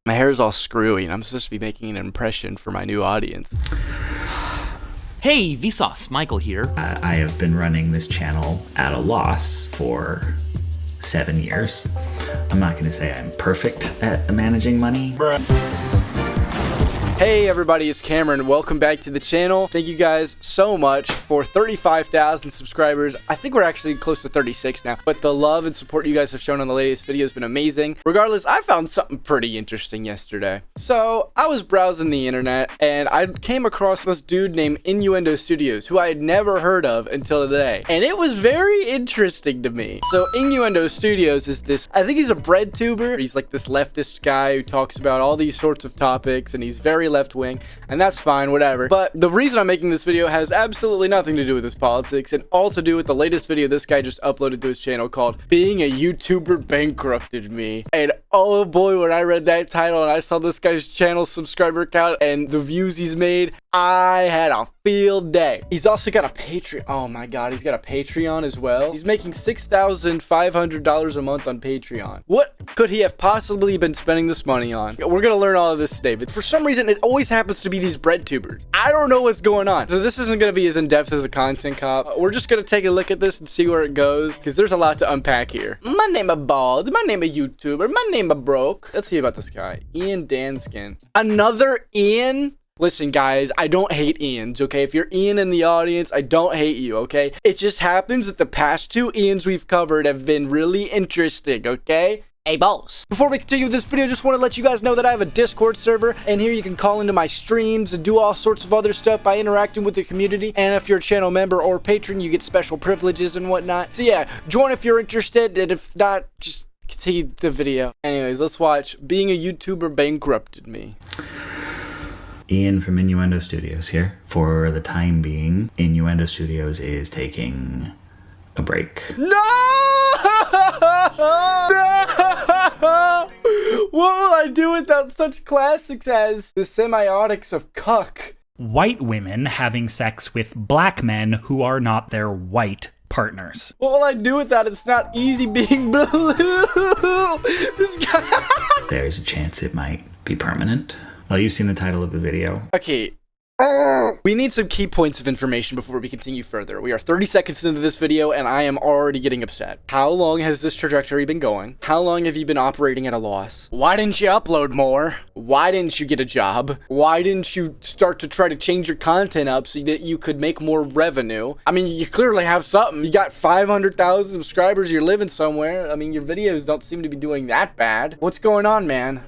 My hair is all screwy and I'm supposed to be making an impression for my new audience. Hey, Vsauce, Michael here. I have been running this channel at a loss for 7 years. I'm not going to say I'm perfect at managing money. Hey everybody, it's Cameron. Welcome back to the channel. Thank you guys so much for 35,000 subscribers. I think we're actually close to 36 now, but the love and support you guys have shown on the latest video has been amazing. Regardless, I found something pretty interesting yesterday. So I was browsing the internet and I came across this dude named Innuendo Studios, who I had never heard of until today. And it was very interesting to me. So Innuendo Studios is this, I think he's a bread tuber. He's like this leftist guy who talks about all these sorts of topics and he's very left wing, and that's fine, whatever. But the reason I'm making this video has absolutely nothing to do with his politics and all to do with the latest video this guy just uploaded to his channel called Being a YouTuber Bankrupted Me. And oh boy, when I read that title and I saw this guy's channel subscriber count and the views he's made, I had a field day. He's also got a Patreon. Oh my god, he's got a Patreon as well. He's making $6,500 a month on Patreon. What could he have possibly been spending this money on? We're gonna learn all of this today, but for some reason it always happens to be these bread tubers. I don't know what's going on. So this isn't gonna be as in-depth as a content cop. We're just gonna take a look at this and see where it goes, because there's a lot to unpack here. My name is Bald. My name is YouTuber. My name is Broke. Let's see about this guy. Danskin. Another Ian? Listen, guys, I don't hate Ians, okay? If you're Ian in the audience, I don't hate you, okay? It just happens that the past two Ians we've covered have been really interesting, okay? Hey, boss. Before we continue this video, just want to let you guys know that I have a Discord server, and here you can call into my streams and do all sorts of other stuff by interacting with the community. And if you're a channel member or patron, you get special privileges and whatnot. So yeah, join if you're interested, and if not, just continue the video. Anyways, let's watch Being a YouTuber Bankrupted Me. Ian from Innuendo Studios here. For the time being, Innuendo Studios is taking a break. No! No! What will I do without such classics as the semiotics of cuck? White women having sex with black men who are not their white partners. What will I do with that? It's not easy being blue. This guy. There's a chance it might be permanent. Well, you've seen the title of the video. Okay. We need some key points of information before we continue further. We are 30 seconds into this video and I am already getting upset. How long has this trajectory been going? How long have you been operating at a loss? Why didn't you upload more? Why didn't you get a job? Why didn't you start to try to change your content up so that you could make more revenue? I mean, you clearly have something. You got 500,000 subscribers. You're living somewhere. I mean, your videos don't seem to be doing that bad. What's going on, man?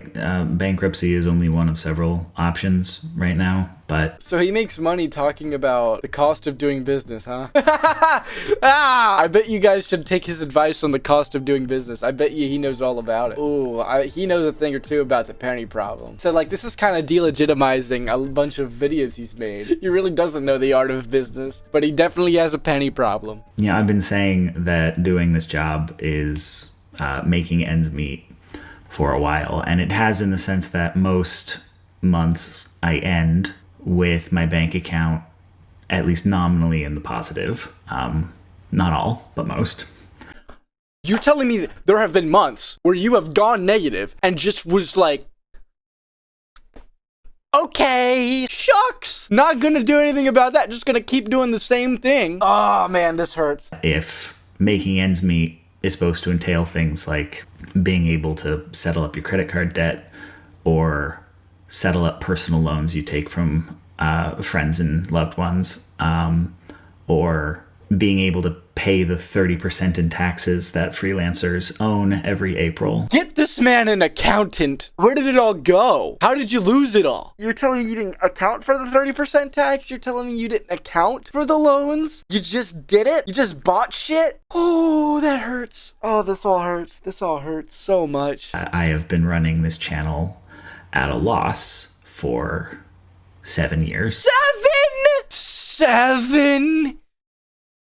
Bankruptcy is only one of several options right now. But so he makes money talking about the cost of doing business, huh? I bet you guys should take his advice on the cost of doing business. I bet you he knows all about it. Ooh, he knows a thing or two about the penny problem. So like, this is kind of delegitimizing a bunch of videos he's made. He really doesn't know the art of business, but he definitely has a penny problem. Yeah, I've been saying that doing this job is making ends meet for a while, and it has, in the sense that most months I end with my bank account at least nominally in the positive. Not all, but most. You're telling me that there have been months where you have gone negative and just was like, okay, shucks, not gonna do anything about that, just gonna keep doing the same thing. Oh man, this hurts. If making ends meet is supposed to entail things like being able to settle up your credit card debt or settle up personal loans you take from friends and loved ones, or being able to pay the 30% in taxes that freelancers own every April. Get this man an accountant. Where did it all go? How did you lose it all? You're telling me you didn't account for the 30% tax? You're telling me you didn't account for the loans? You just did it? You just bought shit? Oh, that hurts. Oh, this all hurts. This all hurts so much. I have been running this channel at a loss for 7 years. 7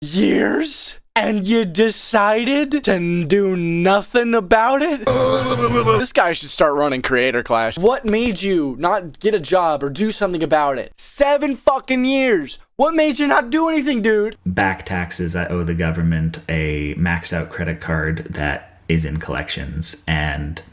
years? And you decided to do nothing about it? This guy should start running Creator Clash. What made you not get a job or do something about it? 7 fucking years. What made you not do anything, dude? Back taxes, I owe the government a maxed out credit card that is in collections, and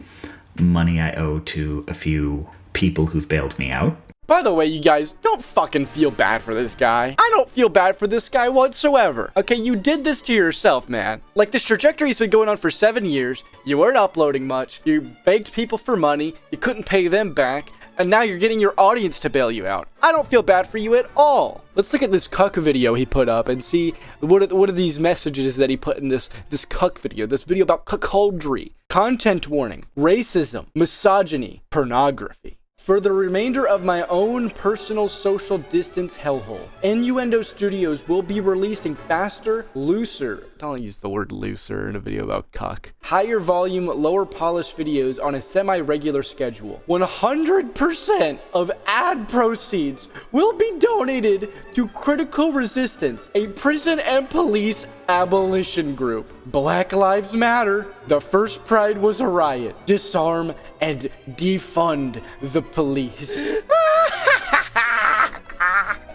money I owe to a few people who've bailed me out. By the way, you guys, don't fucking feel bad for this guy. I don't feel bad for this guy whatsoever. Okay, you did this to yourself, man. Like, this trajectory's been going on for 7 years. You weren't uploading much. You begged people for money. You couldn't pay them back. And now you're getting your audience to bail you out. I don't feel bad for you at all. Let's look at this cuck video he put up and see what are these messages that he put in this cuck video. This video about cuckoldry, content warning, racism, misogyny, pornography. For the remainder of my own personal social distance hellhole, Innuendo Studios will be releasing faster, looser, don't use the word looser in a video about cuck, higher volume, lower polished videos on a semi-regular schedule. 100% of ad proceeds will be donated to Critical Resistance, a prison and police abolition group. Black Lives Matter. The first Pride was a riot. Disarm and defund the police.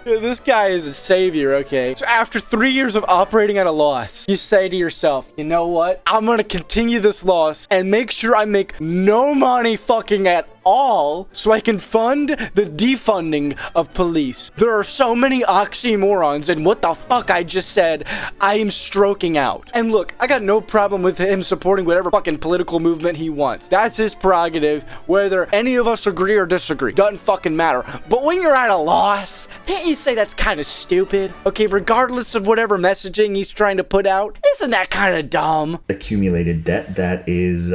This guy is a savior, okay? So after 3 years of operating at a loss, you say to yourself, you know what? I'm gonna continue this loss and make sure I make no money fucking at all so I can fund the defunding of police. There are so many oxymorons in what the fuck I just said. I am stroking out. And look, I got no problem with him supporting whatever fucking political movement he wants. That's his prerogative, whether any of us agree or disagree. Doesn't fucking matter. But when you're at a loss, can't you say that's kind of stupid? Okay, regardless of whatever messaging he's trying to put out, isn't that kind of dumb? Accumulated debt that is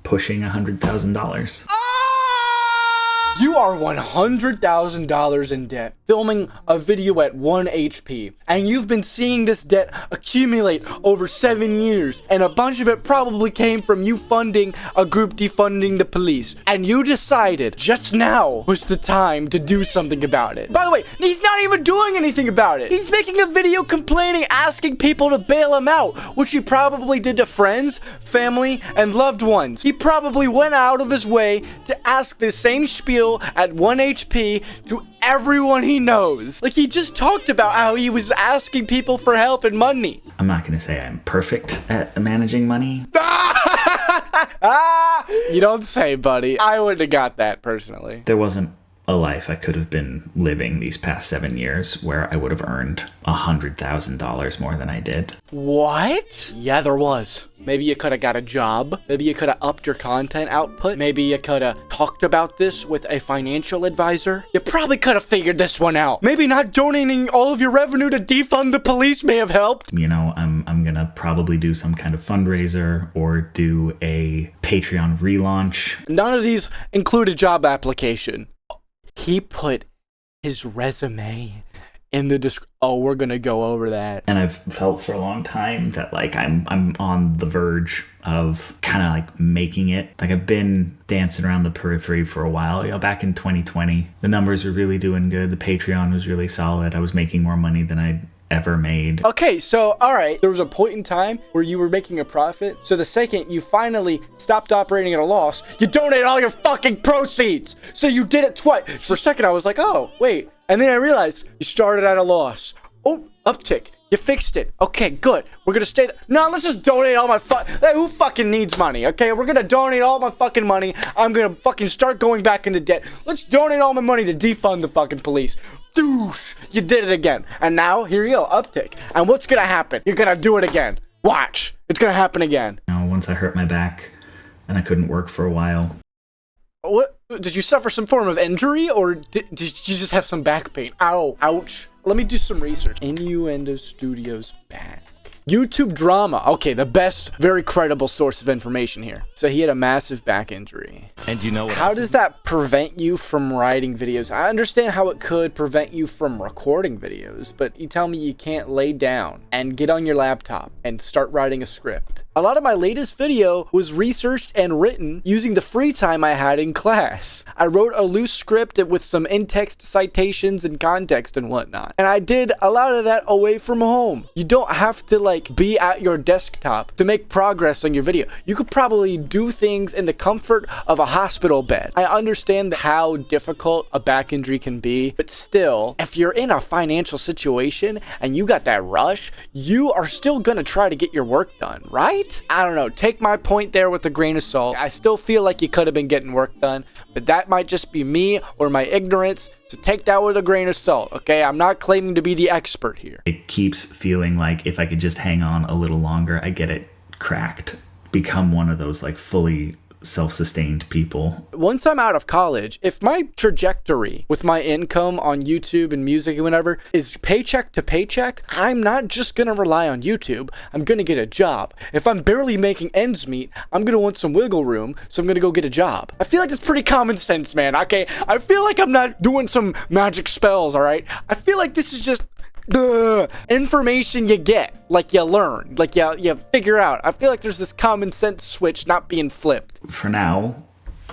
pushing $100,000. You are $100,000 in debt, filming a video at 1 HP, and you've been seeing this debt accumulate over 7 years, and a bunch of it probably came from you funding a group defunding the police, and you decided just now was the time to do something about it. By the way, he's not even doing anything about it. He's making a video complaining, asking people to bail him out, which he probably did to friends, family, and loved ones. He probably went out of his way to ask the same spiel at 1 HP to everyone he knows. Like, he just talked about how he was asking people for help and money. I'm not going to say I'm perfect at managing money. You don't say, buddy. I wouldn't have got that personally. There wasn't a life I could have been living these past 7 years where I would have earned $100,000 more than I did. What? Yeah, there was. Maybe you could have got a job. Maybe you could have upped your content output. Maybe you could have talked about this with a financial advisor. You probably could have figured this one out. Maybe not donating all of your revenue to defund the police may have helped. You know, I'm gonna probably do some kind of fundraiser or do a Patreon relaunch. None of these include a job application. He put his resume in the description. Oh, we're gonna go over that. And I've felt for a long time that like I'm on the verge of kind of like making it. Like, I've been dancing around the periphery for a while. You know, back in 2020, the numbers were really doing good. The Patreon was really solid. I was making more money than I'd ever made. Okay, so all right, there was a point in time where you were making a profit. So the second you finally stopped operating at a loss, you donate all your fucking proceeds. So you did it twice. For a second, I was like, oh, wait. And then I realized you started at a loss. Oh, uptick. You fixed it. Okay, good. We're gonna stay there. No, let's just donate all my who fucking needs money, okay? We're gonna donate all my fucking money. I'm gonna fucking start going back into debt. Let's donate all my money to defund the fucking police. Doosh! You did it again. And now, here you go, uptick. And what's gonna happen? You're gonna do it again. Watch. It's gonna happen again. You know, once I hurt my back and I couldn't work for a while. What? Did you suffer some form of injury, or did you just have some back pain? Ow. Ouch. Let me do some research. Innuendo Studios back. YouTube drama. Okay, the best, very credible source of information here. So he had a massive back injury. And you know what? How does that prevent you from writing videos? I understand how it could prevent you from recording videos, but you tell me you can't lay down and get on your laptop and start writing a script. A lot of my latest video was researched and written using the free time I had in class. I wrote a loose script with some in-text citations and context and whatnot. And I did a lot of that away from home. You don't have to like be at your desktop to make progress on your video. You could probably do things in the comfort of a hospital bed. I understand how difficult a back injury can be, but still, if you're in a financial situation and you got that rush, you are still gonna try to get your work done, right? might, I don't know, take my point there with a grain of salt. I still feel like you could have been getting work done, but that might just be me or my ignorance. So take that with a grain of salt, okay? I'm not claiming to be the expert here. It keeps feeling like if I could just hang on a little longer, I get it cracked. Become one of those like fully self-sustained people. Once I'm out of college, if my trajectory with my income on YouTube and music and whatever is paycheck to paycheck, I'm not just gonna rely on YouTube. I'm gonna get a job. If I'm barely making ends meet, I'm gonna want some wiggle room, so I'm gonna go get a job. I feel like that's pretty common sense, man, okay? I feel like I'm not doing some magic spells, all right? I feel like this is just the information you get, like you learn, like you figure out. I feel like there's this common sense switch not being flipped. For now,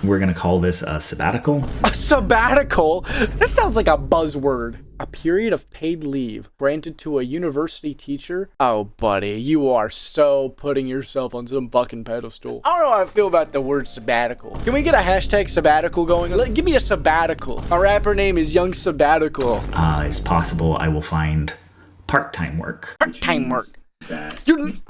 we're going to call this a sabbatical. A sabbatical? That sounds like a buzzword. A period of paid leave granted to a university teacher? Oh, buddy, you are so putting yourself on some fucking pedestal. I don't know how I feel about the word sabbatical. Can we get a hashtag sabbatical going? Give me a sabbatical. Our rapper name is Young Sabbatical. It's possible I will find part-time work. Part-time work. I'm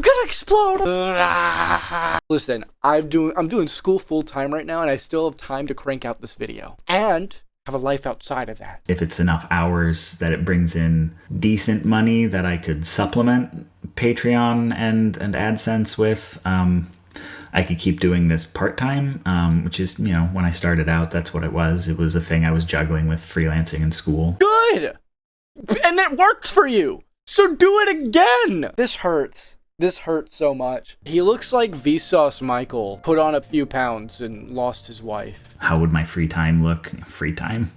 gonna explode. Listen, I'm doing school full-time right now, and I still have time to crank out this video. And have a life outside of that. If it's enough hours that it brings in decent money that I could supplement Patreon and AdSense with, I could keep doing this part-time, which is, you know, when I started out, that's what it was. It was a thing I was juggling with freelancing in school. Good! And it worked for you! So do it again! This hurts. This hurts so much. He looks like Vsauce Michael put on a few pounds and lost his wife. How would my free time look? Free time?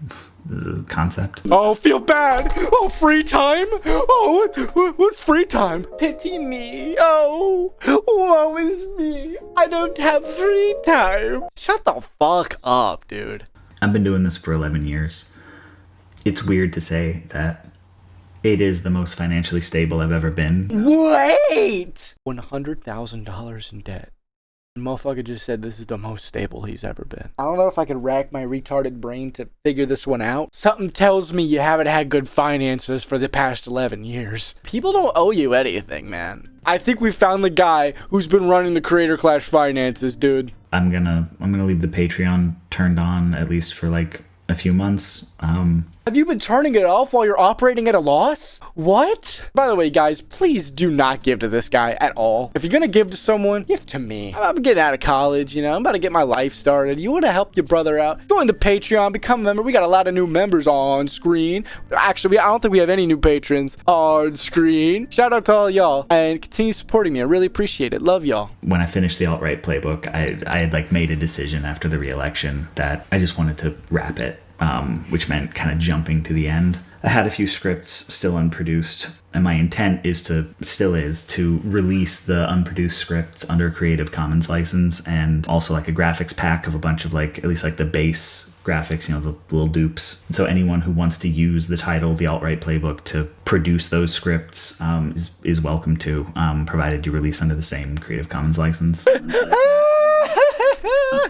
The concept? Oh, feel bad. Oh, free time? Oh, what's free time? Pity me. Oh, woe is me. I don't have free time. Shut the fuck up, dude. I've been doing this for 11 years. It's weird to say that it is the most financially stable I've ever been. Wait! $100,000 in debt. Motherfucker just said this is the most stable he's ever been. I don't know if I could rack my retarded brain to figure this one out. Something tells me you haven't had good finances for the past 11 years. People don't owe you anything, man. I think we found the guy who's been running the Creator Clash finances, dude. I'm gonna leave the Patreon turned on at least for like a few months. Have you been turning it off while you're operating at a loss? What? By the way, guys, please do not give to this guy at all. If you're gonna give to someone, give to me. I'm getting out of college, you know, I'm about to get my life started. You wanna help your brother out? Join the Patreon, become a member. We got a lot of new members on screen. Actually, I don't think we have any new patrons on screen. Shout out to all y'all and continue supporting me. I really appreciate it. Love y'all. When I finished the alt-right playbook, I had like made a decision after the re-election that I just wanted to wrap it. Which meant kind of jumping to the end. I had a few scripts still unproduced, and my intent still is to release the unproduced scripts under a Creative Commons license, and also like a graphics pack of a bunch of like, at least like the base graphics, you know, the little dupes. So anyone who wants to use the title, The Alt-Right Playbook, to produce those scripts is welcome to, provided you release under the same Creative Commons license.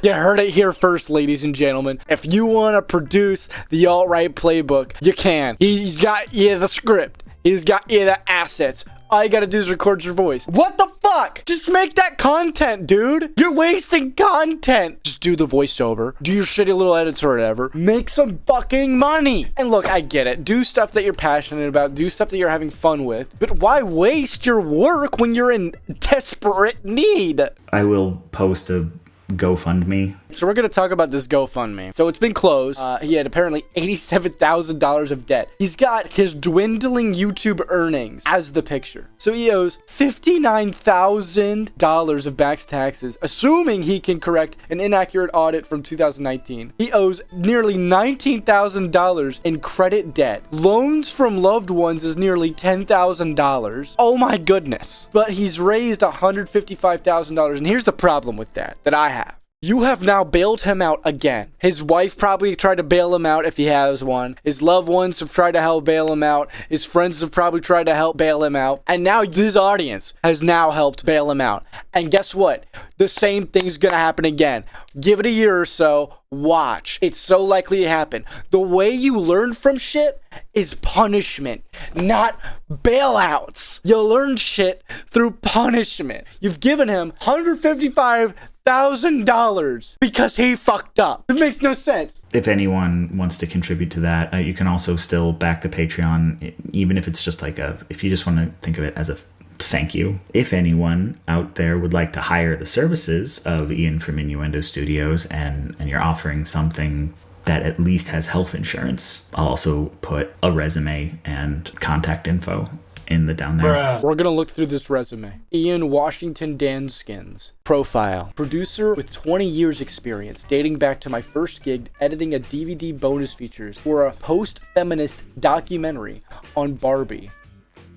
You heard it here first, ladies and gentlemen. If you want to produce the alt-right playbook, you can. He's got you the script. He's got you the assets. All you gotta do is record your voice. What the fuck? Just make that content, dude. You're wasting content. Just do the voiceover. Do your shitty little edits or whatever. Make some fucking money. And look, I get it. Do stuff that you're passionate about. Do stuff that you're having fun with. But why waste your work when you're in desperate need? I will post a GoFundMe. So we're going to talk about this GoFundMe. So it's been closed. He had apparently $87,000 of debt. He's got his dwindling YouTube earnings as the picture. So he owes $59,000 of back taxes, assuming he can correct an inaccurate audit from 2019. He owes nearly $19,000 in credit debt. Loans from loved ones is nearly $10,000. Oh my goodness. But he's raised $155,000. And here's the problem with that I have. You have now bailed him out again. His wife probably tried to bail him out if he has one. His loved ones have tried to help bail him out. His friends have probably tried to help bail him out. And now his audience has now helped bail him out. And guess what? The same thing's gonna happen again. Give it a year or so. Watch. It's so likely to happen. The way you learn from shit is punishment, not bailouts. You learn shit through punishment. You've given him $155,000 because he fucked up. It makes no sense. If anyone wants to contribute to that, you can also still back the Patreon, even if it's just like if you just want to think of it as a thank you. If anyone out there would like to hire the services of Ian from Innuendo Studios and you're offering something that at least has health insurance, I'll also put a resume and contact info in the down there. We're gonna look through this resume. Ian Washington Danskin's profile. Producer with 20 years experience, dating back to my first gig editing a DVD bonus features for a post-feminist documentary on Barbie.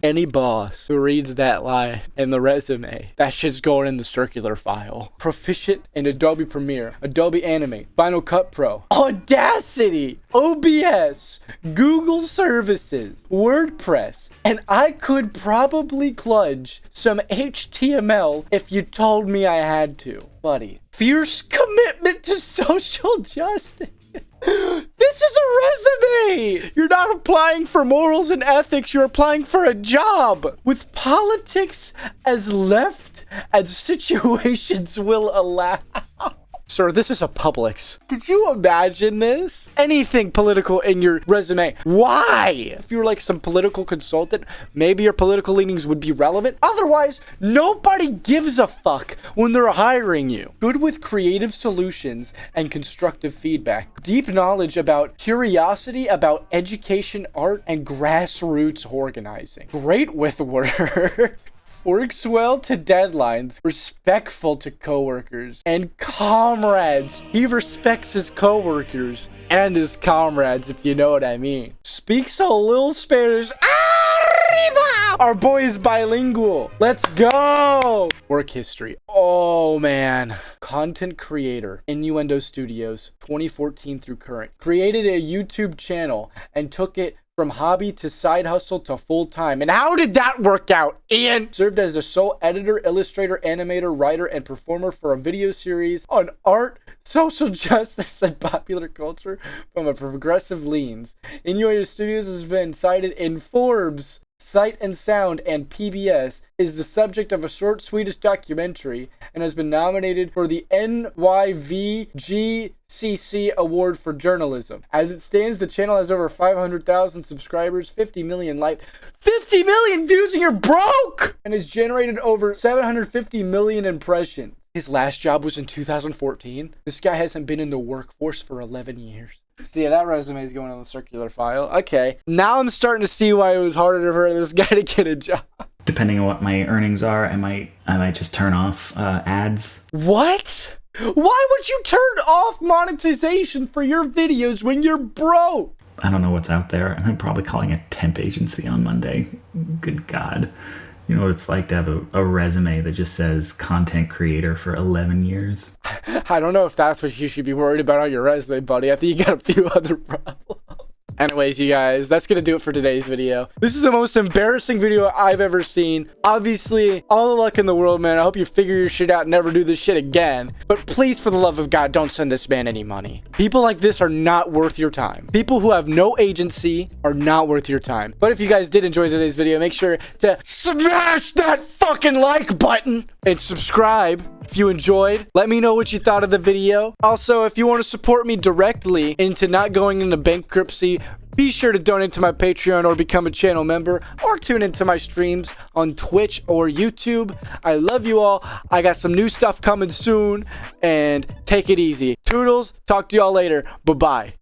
Any boss who reads that line in the resume, that shit's going in the circular file. Proficient in Adobe Premiere, Adobe Animate, Final Cut Pro, Audacity, OBS, Google Services, WordPress, and I could probably kludge some HTML if you told me I had to. Buddy, fierce commitment to social justice. This is a resume! You're not applying for morals and ethics, you're applying for a job! With politics as left as situations will allow. Sir, this is a Publix. Could you imagine this? Anything political in your resume. Why? If you were like some political consultant, maybe your political leanings would be relevant. Otherwise, nobody gives a fuck when they're hiring you. Good with creative solutions and constructive feedback. Deep knowledge about curiosity about education, art, and grassroots organizing. Great with words. Works well to deadlines, respectful to coworkers and comrades. He respects his coworkers and his comrades, if you know what I mean. Speaks a little Spanish. Arriba! Our boy is bilingual. Let's go! Work history. Oh man. Content creator. Innuendo Studios, 2014 through current. Created a YouTube channel and took it from hobby to side hustle to full-time. And how did that work out, Ian? Served as the sole editor, illustrator, animator, writer, and performer for a video series on art, social justice, and popular culture from a progressive leans. Innuendo Studios has been cited in Forbes, Sight and Sound, and PBS, is the subject of a short Swedish documentary, and has been nominated for the NYVGCC Award for Journalism. As it stands, the channel has over 500,000 subscribers, 50 million 50 million views, and you're broke! And has generated over 750 million impressions. His last job was in 2014. This guy hasn't been in the workforce for 11 years. So yeah, that resume is going on the circular file. Okay, now I'm starting to see why it was harder for this guy to get a job. Depending on what my earnings are, I might just turn off ads. What? Why would you turn off monetization for your videos when you're broke? I don't know what's out there. I'm probably calling a temp agency on Monday. Good God. You know what it's like to have a resume that just says content creator for 11 years? I don't know if that's what you should be worried about on your resume, buddy. I think you got a few other problems. Anyways, you guys, that's gonna do it for today's video. This is the most embarrassing video I've ever seen. Obviously, all the luck in the world, man. I hope you figure your shit out and never do this shit again. But please, for the love of God, don't send this man any money. People like this are not worth your time. People who have no agency are not worth your time. But if you guys did enjoy today's video, make sure to smash that fucking like button and subscribe. If you enjoyed, let me know what you thought of the video. Also, if you want to support me directly into not going into bankruptcy, be sure to donate to my Patreon or become a channel member, or tune into my streams on Twitch or YouTube. I love you all. I got some new stuff coming soon, and take it easy. Toodles, talk to y'all later. Bye-bye.